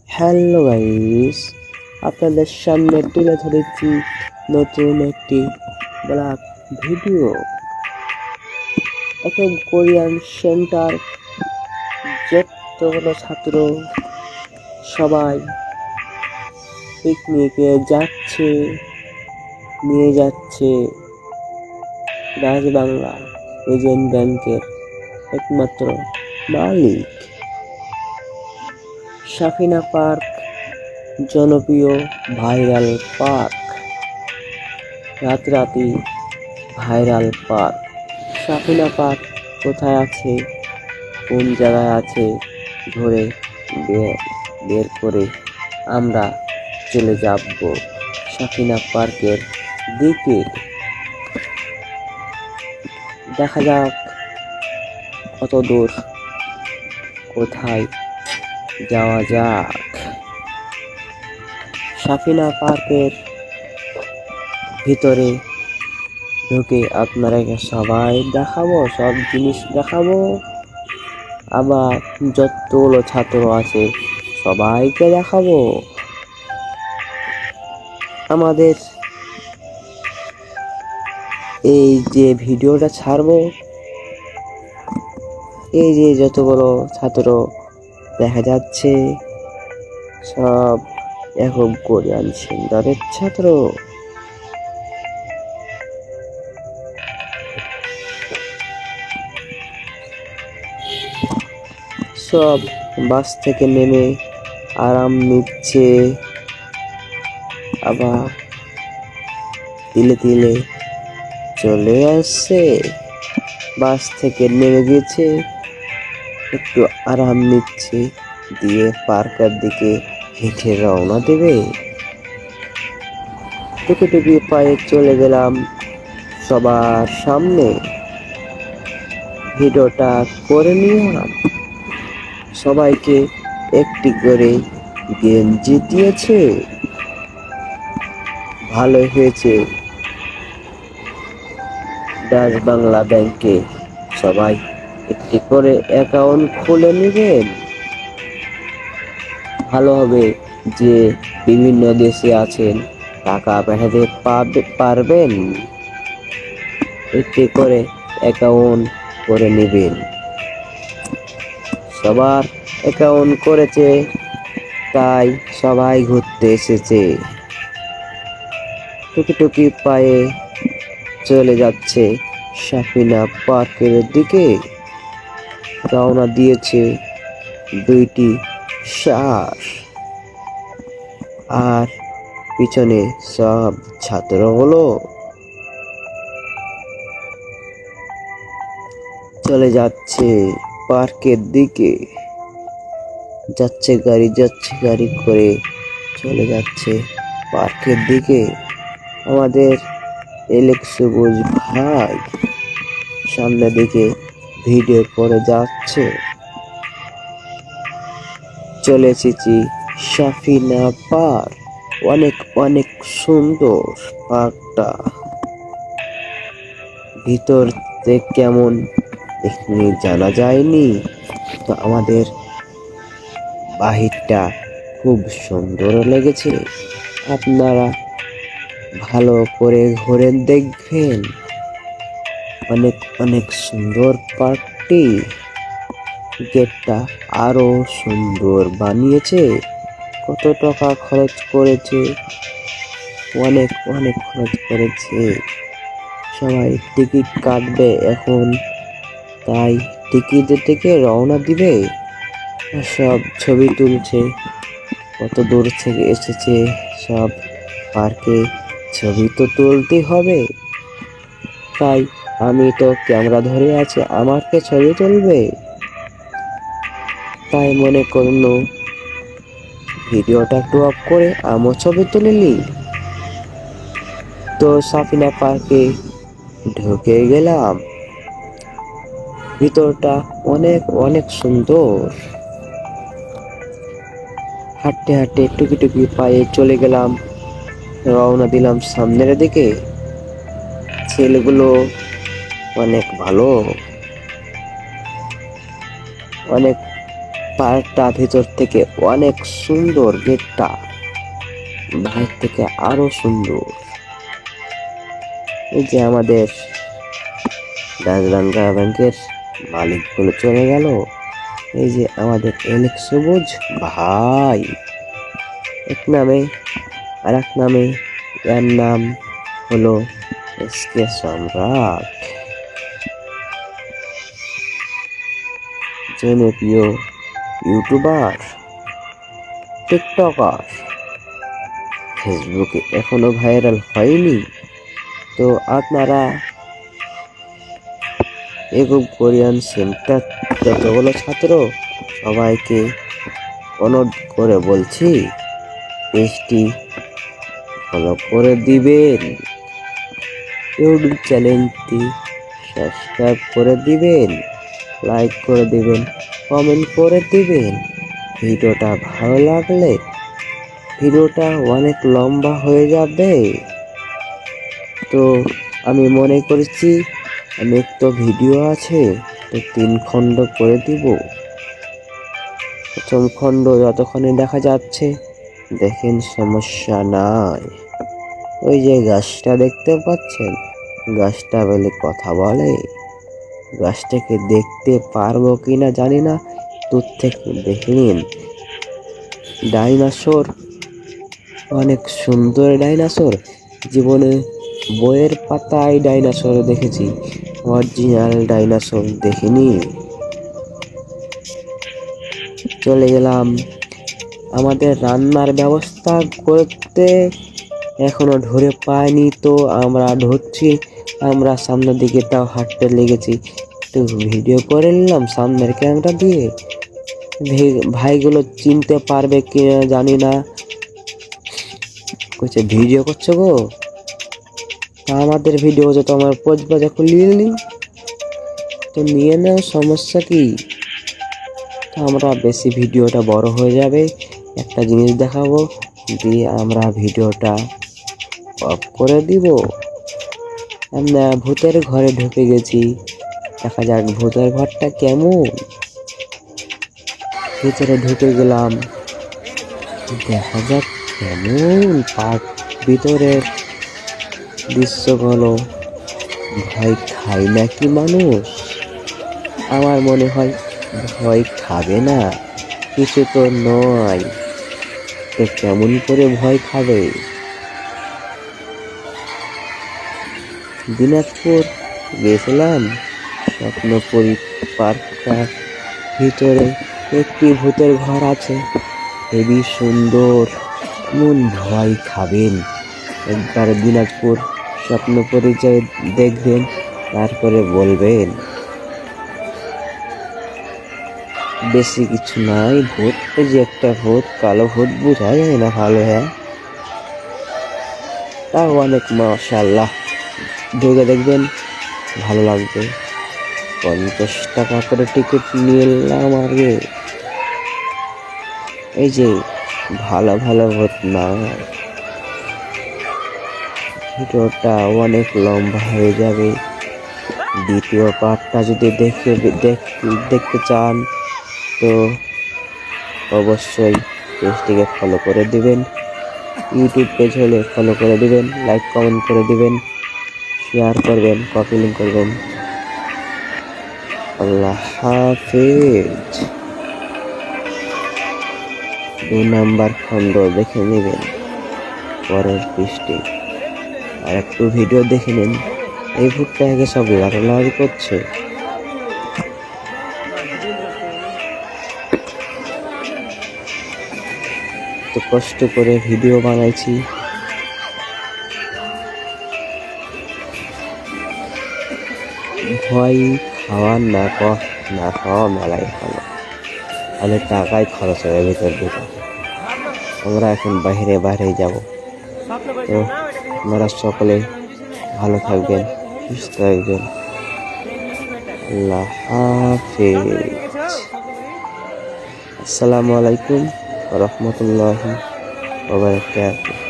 Hello guys, আপনাদের সামনে তুলে ধরেছি নতুন একটি ব্লগ ভিডিও। এখন কোরিয়ান সেন্টার যতগুলো ছাত্র সবাই পিকনিকে যাচ্ছে, নিয়ে যাচ্ছে রাজবাংলা এজেন্ট ব্যাংকের একমাত্র মালিক। সাফিনা পার্ক জনপ্রিয় ভাইরাল পার্ক, রাতারাতি ভাইরাল পার্ক। সাফিনা পার্ক কোথায় আছে, কোন জায়গায় আছে ধরে বের করে আমরা চলে যাব সাফিনা পার্কের দিকে। দেখা যাক কত দূর, কোথায় যাওয়া যাক। সাফিনা পার্কের ভিতরে ঢুকে আপনারাকে সবাই দেখাবো, সব জিনিস দেখাবো। আবার যতগুলো ছাত্র আছে সবাইকে দেখাবো। আমাদের এই যে ভিডিওটা ছাড়বো, এই যে যতগুলো ছাত্র দেখা যাচ্ছে সব এখন কোরিয়ান সেন্টারের ছাত্র। সব বাস থেকে নেমে আরাম নিচ্ছে, আবার তিলে তিলে চলে আসছে। বাস থেকে নেমে গেছে, একটু আরাম নিচ্ছে, দিয়ে পার্কের দিকে হেঁটে রওনা দেবে। টুকি টুকি পায়ে চলে গেলাম সবার সামনে, ভিডিওটা করে নিলাম। সবাইকে একটি করে গেঞ্জি দিয়েছে, ভালো হয়েছে। ডাচ বাংলা ব্যাংকে সবাই একটি করে অ্যাকাউন্ট খুলে নেবেন, ভালো হবে। যে বিভিন্ন দেশে আছেন, টাকা পাঠাতে পারবেন, একটি করে অ্যাকাউন্ট করে নেবেন। সবার অ্যাকাউন্ট করেছে, তাই সবাই ঘুরতে এসেছে। টুকি টুকি পায়ে চলে যাচ্ছে সাফিনা পার্কের দিকে। রওনা দিয়েছে দুইটি শ্বাস, আর পিছনে সব ছাত্রগুলো চলে যাচ্ছে পার্কের দিকে। যাচ্ছে গাড়ি করে চলে যাচ্ছে পার্কের দিকে। আমাদের সবুজ ভাই সামনের দিকে ভিডিও করে যাচ্ছে। চলে এসেছি সাফিনা পার্ক, অনেক অনেক সুন্দর পার্কটা। ভিতর কেমন এখানে জানা যায়নি, তো আমাদের বাহিরটা খুব সুন্দর লেগেছে। আপনারা ভালো করে ঘুরে দেখবেন, অনেক অনেক সুন্দর পার্কটি। গেটটা আরো সুন্দর বানিয়েছে। কত টাকা খরচ করেছে, অনেক অনেক খরচ করেছে। সবাই টিকিট কাটবে এখন, তাই টিকিটের থেকে রওনা দিবে। সব ছবি তুলছে, কত দূর থেকে এসেছে। সব পার্কে ছবি তো তুলতে হবে, তাই আমি তো ক্যামেরা ধরে আছি, আমাকে ছবি তুলবে, তাই মনে করলো ভিডিওটা একটু অফ করে আমার ছবি তুলে নি। তো সাফিনা পার্কে ঢুকে গেলাম। ভিতরটা অনেক অনেক সুন্দর। হাঁটতে হাঁটতে টুকি টুকি পায়ে চলে গেলাম, রওনা দিলাম সামনের দিকে। ছেলেগুলো অনেক ভালো, অনেক পার্কটা ভিতর থেকে অনেক সুন্দর, গেটটা বাইরে থেকে আরো সুন্দর। এই যে আমাদের রাজরাঙ্গা ব্যাংকের মালিকগুলো চলে গেল। এই যে আমাদের এলেক সবুজ ভাই, এক নামে আর এক নামে, এর নাম হলো এসকে সম্রাট, জনপ্রিয় ইউটিউবার, টিকটকার, ফেসবুকে এখনো ভাইরাল হয়নি। তো আপনারা এগো কোরিয়ান সেন্টার যতগুলো ছাত্র সবাইকে অনুরোধ করে বলছি, পেজটি ফলো করে দিবেন, ইউটিউব চ্যানেলটি সাবস্ক্রাইব করে দিবেন, লাইক করে দিবেন, কমেন্ট করে দিবেন। ভিডিওটা ভালো লাগলে ভিডিওটা অনেক লম্বা হয়ে যাবে, তো আমি মনে করছি অনেক তো ভিডিও আছে, তো 3 খণ্ড করে দিব। প্রথম খণ্ড যতক্ষণে দেখা যাচ্ছে দেখেন, সমস্যা নাই। ওই যে গাছটা দেখতে পাচ্ছেন, গাছটা বলে কথা বলে। গাছটাকে দেখতে পারবো কিনা জানি না, দূর থেকে দেখে নিন। ডাইনোসর, অনেক সুন্দর ডাইনোসর। জীবনে বইয়ের পাতায় ডাইনোসর দেখেছি, অরিজিনাল ডাইনোসর দেখিনি। চলে গেলাম আমাদের রান্নার ব্যবস্থা করতে, এখনো ধরে পাইনি, তো আমরা ঢুকছি। আমরা সামনের দিকে তাও হাঁটতে লেগেছি, একটু ভিডিও করে নিলাম সামনের ক্যামেরা দিয়ে। ভাইগুলো চিনতে পারবে কিনা জানি না, কইছে ভিডিও করছো গো, তা আমাদের ভিডিও তো আমার পোজ বাজা খুলিয়ে নি, তো নিয়ে নাও, সমস্যা কি। তো আমরা বেশি ভিডিওটা বড় হয়ে যাবে, একটা জিনিস দেখাবো দিয়ে আমরা ভিডিওটা অফ করে দিব। আমরা ভূতের ঘরে ঢুকে গেছি, দেখা যাক ভূতের ঘরটা কেমন। ভিতরে ঢুকে গেলাম, দেখা যাক কেমন পার্ক ভিতরের দৃশ্যগুলো। ভয় খায় নাকি মানুষ? আমার মনে হয় ভয় খাবে না, কিছু তো নয়, তো কেমন করে ভয় খাবে? দিনাজপুর গেছিলাম, স্বপ্নপুরী পার্কটার ভিতরে একটি ভূতের ঘর আছে, হেবি সুন্দর, মন ভয় খাবেন। একবার দিনাজপুর স্বপ্নপুরী যেয়ে দেখবেন, তারপরে বলবেন। বেশি কিছু নাই, ভূত, এই যে একটা ভূত, কালো ভূত, বোঝা যায় না ভালো, হ্যাঁ তাও অনেক মাশাআল্লাহ। ঢুকে দেখবেন, ভালো লাগবে। 50 টাকা করে টিকিট নিয়ে এলাম আগে। এই যে ভালো ভালো ভূত না, ভিডিওটা অনেক লম্বা হয়ে যাবে। দ্বিতীয় পার্টটা যদি দেখতে চান, তো অবশ্যই পেজটিকে ফলো করে দিবেন। ইউটিউব পেজ হলে ফলো করে দিবেন, লাইক কমেন্ট করে দিবেন, শেয়ার করবেন, কপি লিঙ্ক করবেন। আল্লাহ হাফেজ। 2 নাম্বার খণ্ড দেখে নেবেন পরের পৃষ্ঠে, আর একটু ভিডিও দেখে নিন। এই ভূতটা আগে সব লাগালাগি করছে। তো কষ্ট করে ভিডিও বানাইছি, ভয় খাওয়ার না খাওয়া মেলাই ভালো, তাহলে টাকাই খরচ হবে ভেতর দিকে। আমরা এখন বাইরে যাব। তো আপনারা সকলে ভালো থাকবেন, সুস্থ থাকবেন। আল্লাহ হাফেজ। আসসালামু আলাইকুম ওয়া রাহমাতুল্লাহি ওয়া বারাকাতুহু।